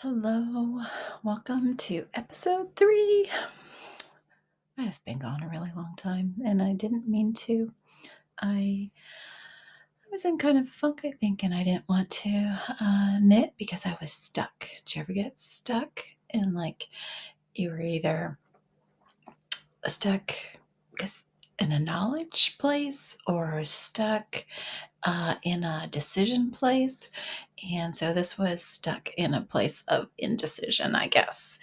Hello, welcome to episode 3. I have been gone a really long time and I didn't mean to. I was in kind of a funk, I think, and I didn't want to knit because I was stuck. Did you ever get stuck? And like you were either stuck because in a knowledge place or stuck in a decision place. And so this was stuck in a place of indecision, I guess.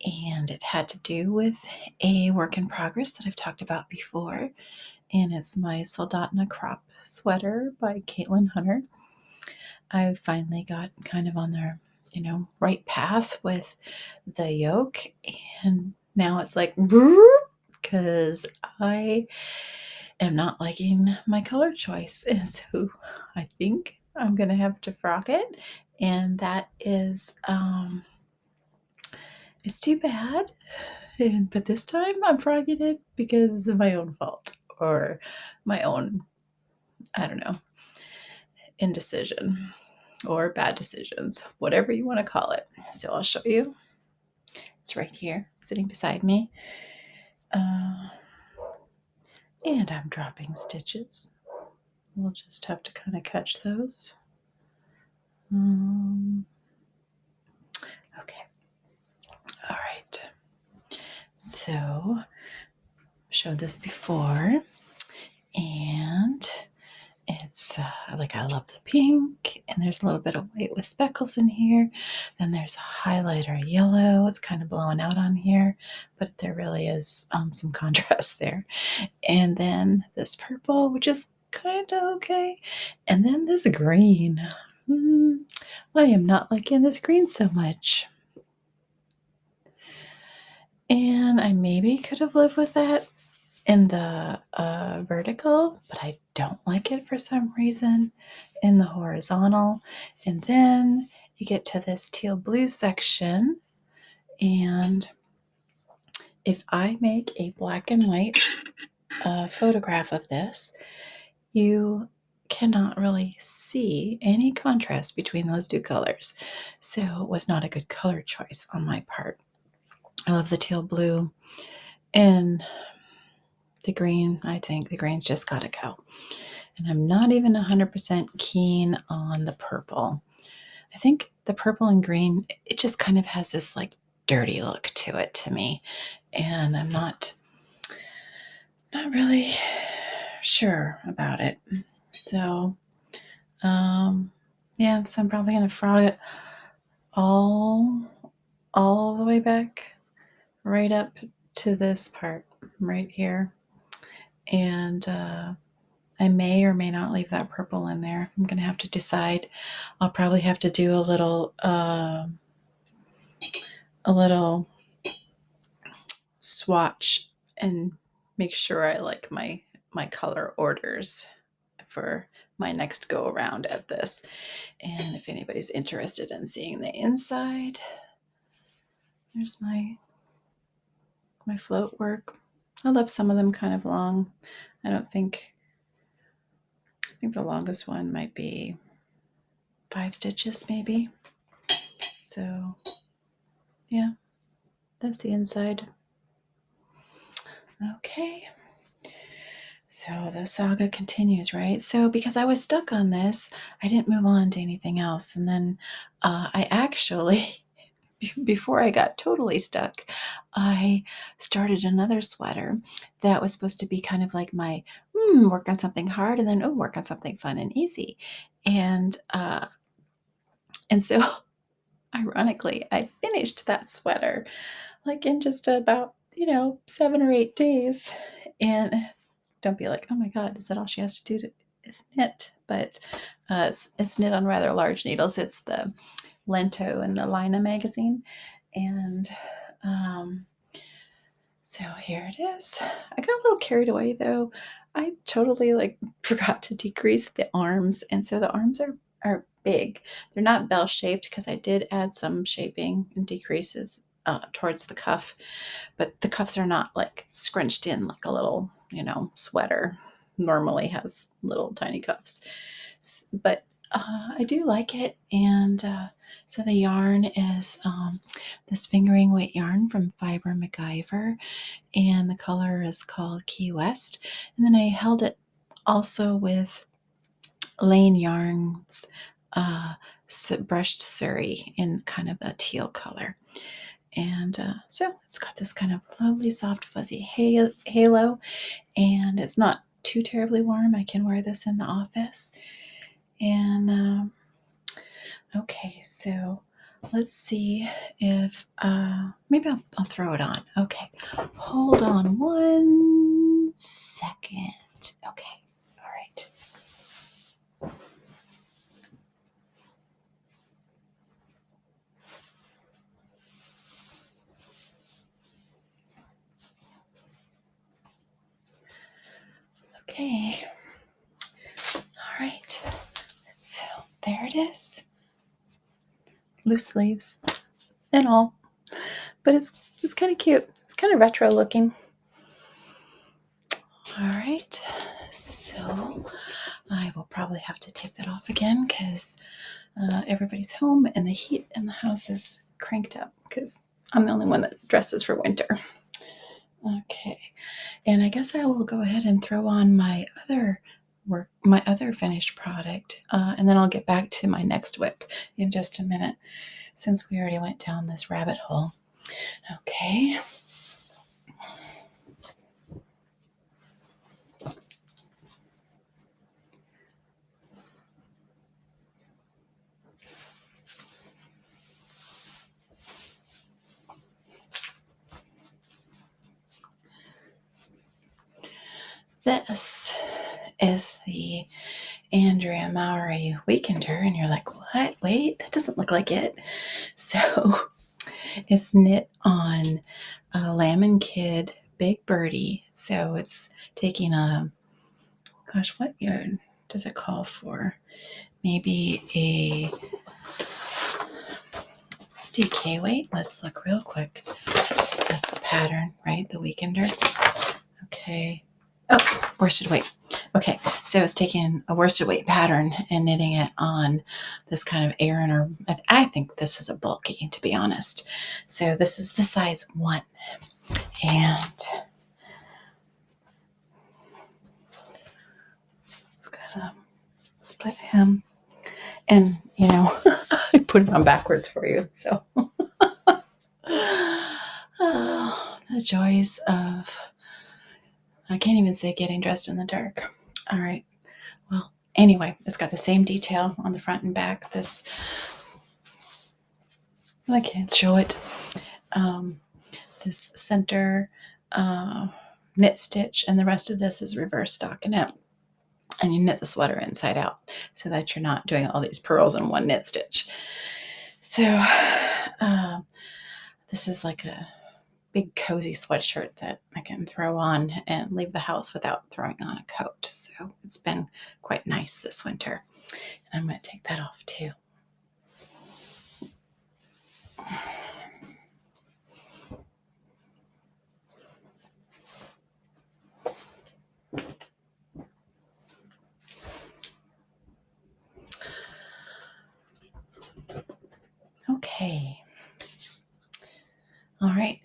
And it had to do with a work in progress that I've talked about before. And it's my Soldatna crop sweater by Caitlin Hunter. I finally got kind of on the, right path with the yoke. And now it's like, because I am not liking my color choice. And so I think I'm going to have to frock it. And that is, it's too bad. But this time I'm frocking it because of my own fault or my own, I don't know, indecision or bad decisions, whatever you want to call it. So I'll show you. It's right here, sitting beside me. And I'm dropping stitches. We'll just have to kind of catch those. Okay. All right. So, showed this before, and it's like I love the pink, and there's a little bit of white with speckles in here. Then there's a highlighter yellow. It's kind of blowing out on here, but there really is some contrast there. And then this purple, which is kind of okay. And then this green. I am not liking this green so much. And I maybe could have lived with that in the vertical, but I don't like it for some reason in the horizontal. And then you get to this teal blue section, and if I make a black and white photograph of this, you cannot really see any contrast between those two colors. So it was not a good color choice on my part. I love the teal blue, and the green, I think the green's just got to go. And I'm not even 100% keen on the purple. I think the purple and green, it just kind of has this like dirty look to it to me. And I'm not really sure about it. So, yeah, so I'm probably going to frog it all the way back right up to this part right here. And I may or may not leave that purple in there. I'm going to have to decide. I'll probably have to do a little swatch and make sure I like my color orders for my next go around at this. And if anybody's interested in seeing the inside, there's my float work. I left some of them kind of long. I think the longest one might be 5 stitches maybe. So yeah, that's the inside. Okay. So the saga continues, right? So because I was stuck on this, I didn't move on to anything else. And then I actually, before I got totally stuck, I started another sweater that was supposed to be kind of like my work on something hard and then work on something fun and easy. And so ironically, I finished that sweater like in just about 7 or 8 days. And don't be like, oh my god, is that all she has to do is knit? But it's knit on rather large needles. It's the Lento in the Lina magazine. And so here it is. I got a little carried away though. I totally forgot to decrease the arms, and so the arms are big. They're not bell shaped because I did add some shaping and decreases towards the cuff, but the cuffs are not like scrunched in like a little sweater normally has little tiny cuffs. But I do like it, and so the yarn is this fingering weight yarn from Fiber MacGyver, and the color is called Key West. And then I held it also with Lane Yarns brushed Surrey in kind of a teal color. And so it's got this kind of lovely soft fuzzy halo, and it's not too terribly warm. I can wear this in the office. And okay, so let's see if maybe I'll throw it on. Okay, hold on 1 second. Okay, all right. Okay, all right. So there it is. Loose sleeves and all, but it's kind of cute. It's kind of retro looking. All right, so I will probably have to take that off again because everybody's home and the heat in the house is cranked up because I'm the only one that dresses for winter. Okay, and I guess I will go ahead and throw on my other finished product, and then I'll get back to my next whip in just a minute, since we already went down this rabbit hole. Okay. This is the Andrea Mowery Weekender, and you're like, what? Wait, that doesn't look like it. So it's knit on a Lamb and Kid Big Birdie. So it's taking a, gosh, what yarn does it call for? Maybe a DK weight. Let's look real quick. That's the pattern, right? The Weekender. Okay. Oh, worsted weight. Okay, so it's taking a worsted weight pattern and knitting it on this kind of Aran, or I think this is a bulky, to be honest. So this is the size 1, and it's gonna split hem, and you know, I put it on backwards for you. So oh, the joys of, I can't even say getting dressed in the dark. All right. Well, anyway, it's got the same detail on the front and back. This, I can't show it. This center knit stitch, and the rest of this is reverse stockinette. And you knit the sweater inside out so that you're not doing all these purls in one knit stitch. So this is like a big cozy sweatshirt that I can throw on and leave the house without throwing on a coat. So it's been quite nice this winter. And I'm going to take that off too. Okay. All right.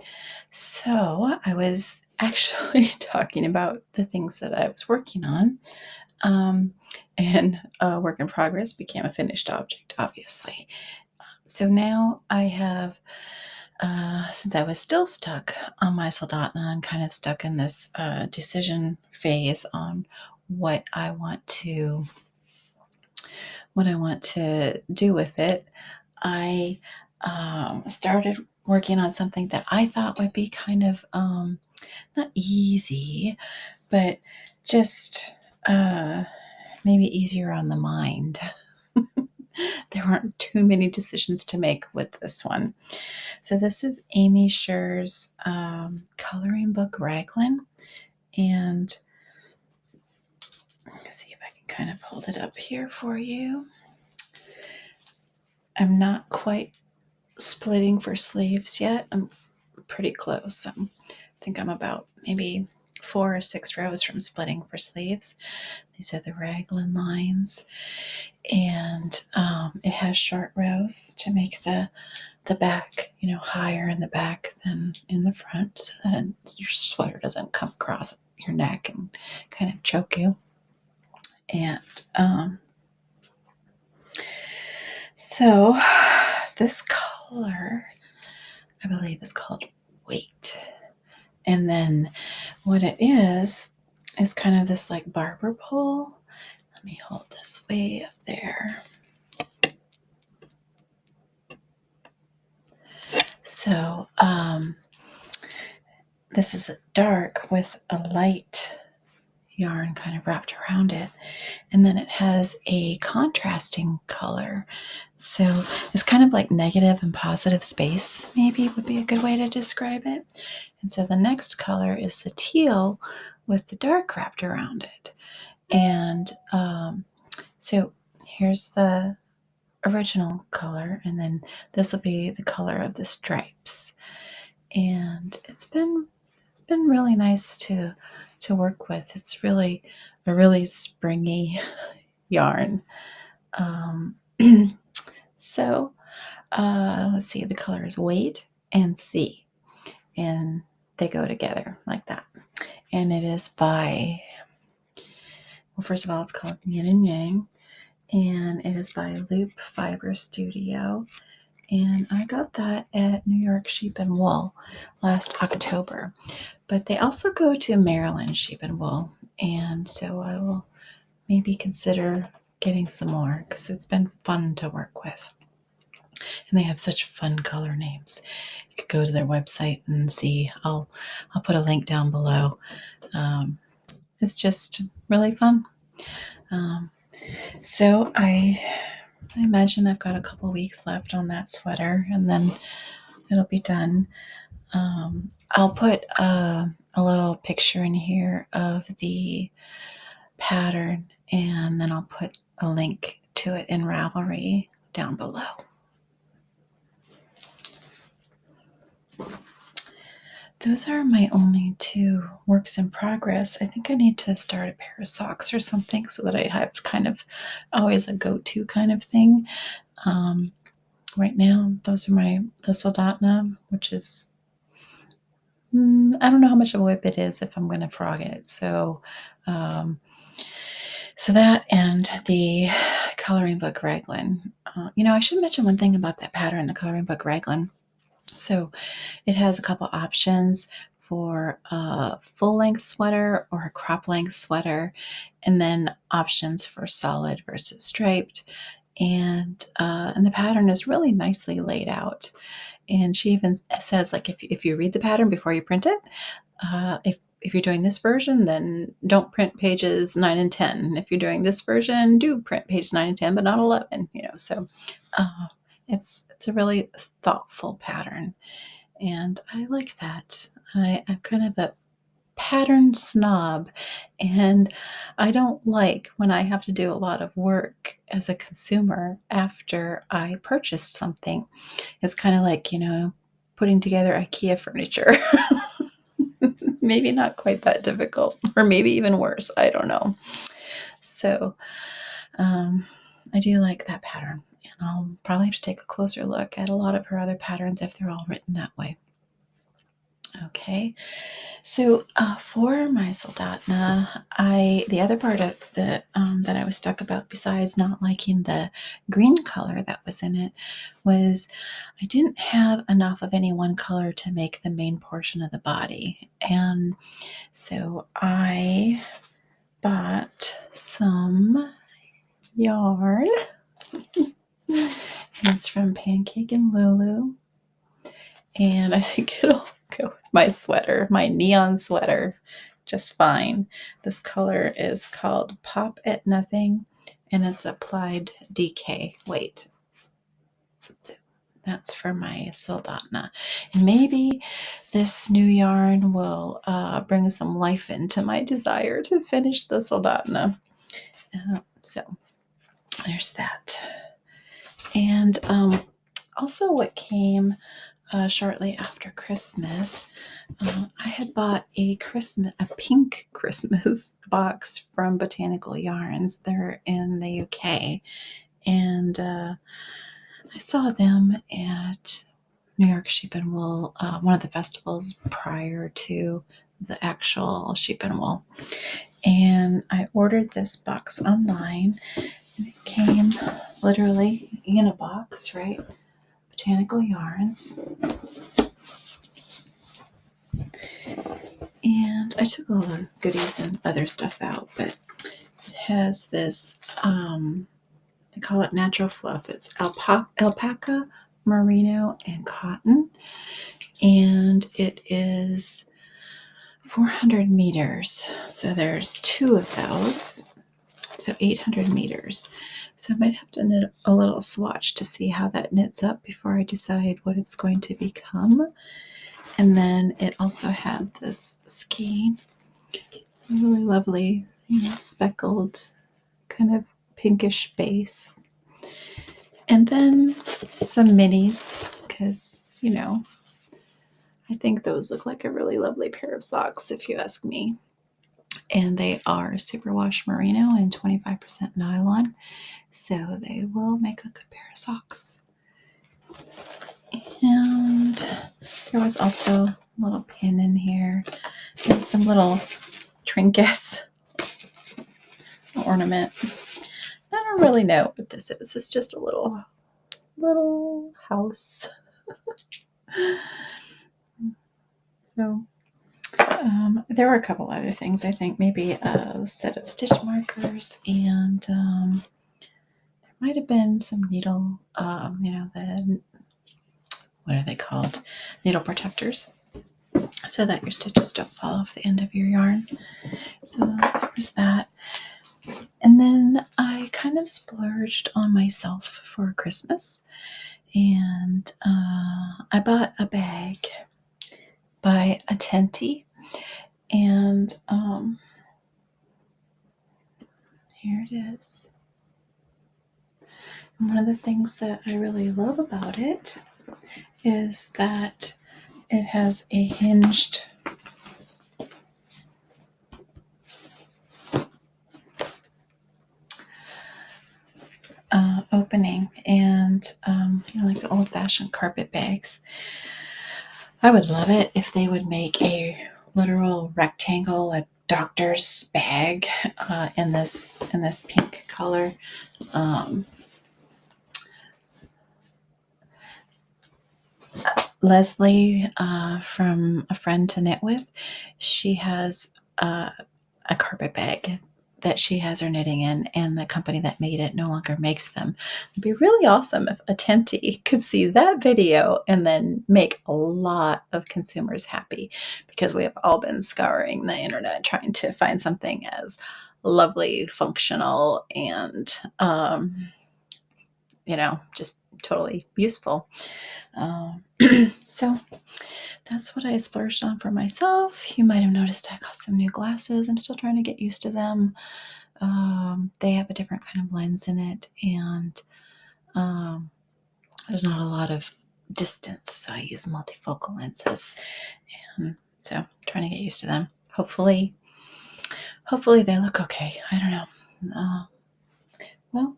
So I was actually talking about the things that I was working on. And work in progress became a finished object, obviously. So now I have, since I was still stuck on my Soldotna and kind of stuck in this decision phase on what I want to do with it, I started working on something that I thought would be kind of not easy, but just maybe easier on the mind. There weren't too many decisions to make with this one. So this is Aimee Sher's coloring book Raglan, and let's see if I can kind of hold it up here for you. I'm not quite splitting for sleeves yet. I'm pretty close. I think I'm about maybe 4 or 6 rows from splitting for sleeves. These are the Raglan lines, and it has short rows to make the back, higher in the back than in the front, so that your sweater doesn't come across your neck and kind of choke you. And so this color, I believe, is called Wait. And then what it is kind of this like barber pole. Let me hold this way up there. So this is a dark with a light yarn kind of wrapped around it. And then it has a contrasting color. So it's kind of like negative and positive space, maybe would be a good way to describe it. And so the next color is the teal with the dark wrapped around it. And so here's the original color, and then this will be the color of the stripes. And it's been really nice to work with. It's really a really springy yarn. So let's see, the colors Wait and See, and they go together like that. And it is by, well, first of all, it's called YinYang, and it is by Loop Fiber Studio. And I got that at New York Sheep and Wool last October. But they also go to Maryland Sheep and Wool, and so I will maybe consider getting some more, because it's been fun to work with. And they have such fun color names. You could go to their website and see. I'll put a link down below. It's just really fun. So I imagine I've got a couple weeks left on that sweater, and then it'll be done. I'll put a little picture in here of the pattern, and then I'll put a link to it in Ravelry down below. Those are my only two works in progress. I think I need to start a pair of socks or something, so that I have kind of always a go-to kind of thing. Right now, those are the Soldotna, which is, I don't know how much of a whip it is if I'm going to frog it. So that, and the coloring book Raglan. I should mention one thing about that pattern, the coloring book Raglan. So it has a couple options for a full-length sweater or a crop-length sweater, and then options for solid versus striped. And the pattern is really nicely laid out. And she even says, like, if you read the pattern before you print it, if you're doing this version, then don't print pages 9 and 10. If you're doing this version, do print pages 9 and 10, but not 11. So it's a really thoughtful pattern, and I like that. I'm kind of a pattern snob, and I don't like when I have to do a lot of work as a consumer after I purchased something. It's kind of like, putting together IKEA furniture. Maybe not quite that difficult, or maybe even worse. I don't know. So I do like that pattern, and I'll probably have to take a closer look at a lot of her other patterns if they're all written that way. Okay, so for my Soldotna, the other part of that I was stuck about, besides not liking the green color that was in it, was I didn't have enough of any one color to make the main portion of the body. And so I bought some yarn. It's from Pancake and Lulu, and I think it'll go with my sweater, my neon sweater, just fine. This color is called Pop at Nothing, and it's applied DK weight. So that's for my Soldotna. And maybe this new yarn will bring some life into my desire to finish the Soldotna. So there's that. And also what came shortly after Christmas, I had bought a pink Christmas box from Botanical Yarns. They're in the UK, and I saw them at New York Sheep and Wool, one of the festivals prior to the actual Sheep and Wool. And I ordered this box online, and it came literally in a box, right? Botanical Yarns. And I took all the goodies and other stuff out, but it has this, they call it natural fluff. It's alpaca, merino, and cotton. And it is 400 meters. So there's 2 of those. So 800 meters. So I might have to knit a little swatch to see how that knits up before I decide what it's going to become. And then it also had this skein, really lovely, speckled, kind of pinkish base. And then some minis, because, I think those look like a really lovely pair of socks, if you ask me. And they are superwash merino and 25% nylon, so they will make a good pair of socks. And there was also a little pin in here and some little trinkets, ornament. I don't really know what this is. It's just a little house. So there were a couple other things. I think maybe a set of stitch markers, and there might have been some needle, what are they called? Needle protectors, so that your stitches don't fall off the end of your yarn. So there's that. And then I kind of splurged on myself for Christmas, and I bought a bag by a Tenty, and here it is. And one of the things that I really love about it is that it has a hinged opening, and like the old-fashioned carpet bags. I would love it if they would make a literal rectangle, a doctor's bag in this pink color. Leslie from A Friend to Knit With, she has a carpet bag that she has her knitting in, and the company that made it no longer makes them. It'd be really awesome if a Tenty could see that video and then make a lot of consumers happy, because we have all been scouring the internet trying to find something as lovely, functional, and just totally useful. So that's what I splurged on for myself. You might have noticed I got some new glasses. I'm still trying to get used to them. They have a different kind of lens in it, and there's not a lot of distance, so I use multifocal lenses. And so trying to get used to them. Hopefully they look okay. I don't know. Well,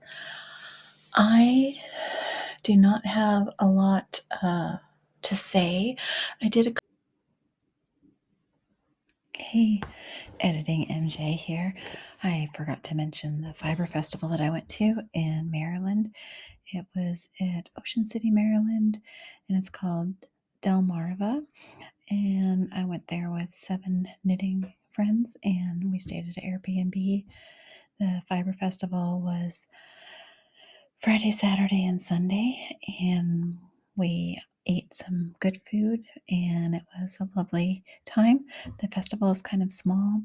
I do not have a lot to say. I did Hey, editing MJ here. I forgot to mention the fiber festival that I went to in Maryland. It was at Ocean City, Maryland, and it's called DelMarVa. And I went there with 7 knitting friends, and we stayed at an Airbnb. The fiber festival was Friday, Saturday, and Sunday, and we ate some good food, and it was a lovely time. The festival is kind of small,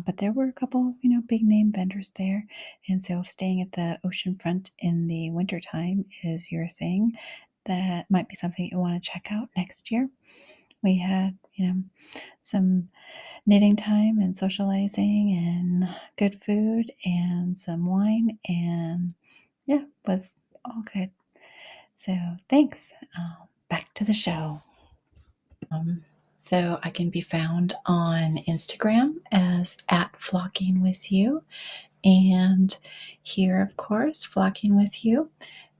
but there were a couple, big name vendors there. And so if staying at the oceanfront in the wintertime is your thing, that might be something you want to check out next year. We had, some knitting time and socializing and good food and some wine, and yeah, was all good. So thanks. back to the show. So I can be found on Instagram as @FlockingWithEwe, and here, of course, Flocking with You.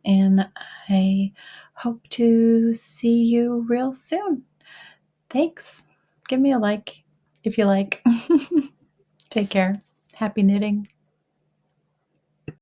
And I hope to see you real soon. Thanks. Give me a like if you like. Take care. Happy knitting.